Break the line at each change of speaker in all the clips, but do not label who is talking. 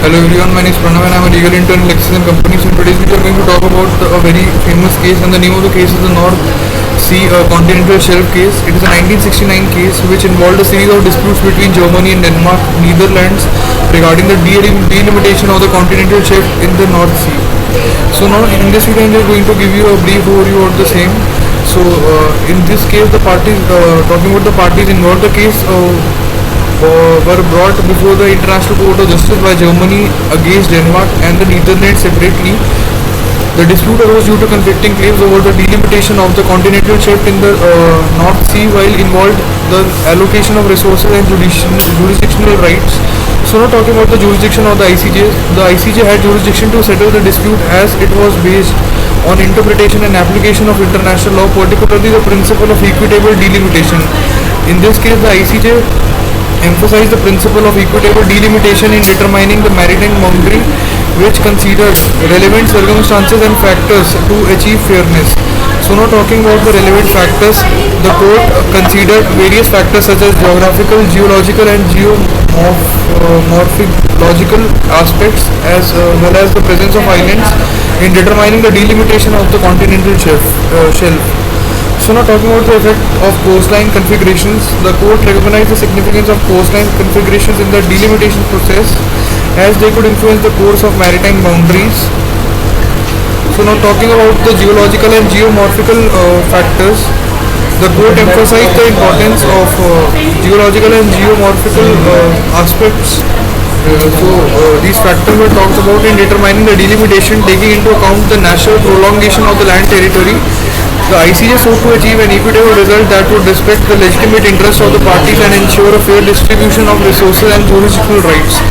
Hello everyone, my name is Pranav and I am a legal intern in Lexis and Company. So in today's video we are going to talk about a very famous case, and the name of the case is the North Sea Continental Shelf case. It is a 1969 case which involved a series of disputes between Germany and Denmark, Netherlands, regarding the delimitation of the continental shelf in the North Sea. So now in this video I am just going to give you a brief overview of the same. So in this case the parties, talking about the parties involved, the case were brought before the International Court of Justice by Germany against Denmark and the Netherlands separately. The dispute arose due to conflicting claims over the delimitation of the continental shelf in the North Sea, while involved the allocation of resources and jurisdictional rights. So now talking about the jurisdiction of the ICJ, the ICJ had jurisdiction to settle the dispute as it was based on interpretation and application of international law, particularly the principle of equitable delimitation. In this case, the ICJ emphasize the principle of equitable delimitation in determining the maritime boundary, which considered relevant circumstances and factors to achieve fairness. So now talking about the relevant factors, the court considered various factors such as geographical, geological and geomorphological aspects, as well as the presence of islands, in determining the delimitation of the continental shelf. So now talking about the effect of coastline configurations, the court recognized the significance of coastline configurations in the delimitation process, as they could influence the course of maritime boundaries. So now talking about the geological and geomorphological factors, the court emphasized the importance of geological and geomorphological aspects. These factors were talked about in determining the delimitation, taking into account the natural prolongation of the land territory. The ICJ sought to achieve an equitable result that would respect the legitimate interests of the parties and ensure a fair distribution of resources and jurisdictional rights.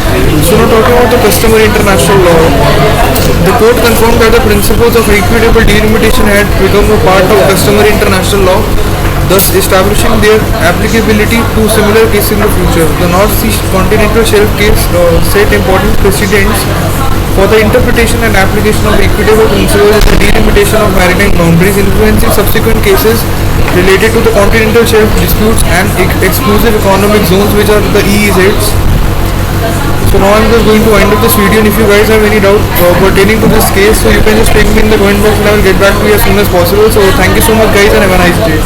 So now talking about the customary international law, the court confirmed that the principles of equitable delimitation had become a part of customary international law, thus establishing their applicability to similar cases in the future. The North Sea Continental Shelf case set important precedents for the interpretation and application of equitable principles in the delimitation of maritime boundaries, influencing subsequent cases related to the continental shelf disputes and exclusive economic zones, which are the EEZs. So now I'm just going to wind up this video, and if you guys have any doubt pertaining to this case, so you can just ping me in the comment box and I will get back to you as soon as possible. So thank you so much guys, and have a nice day.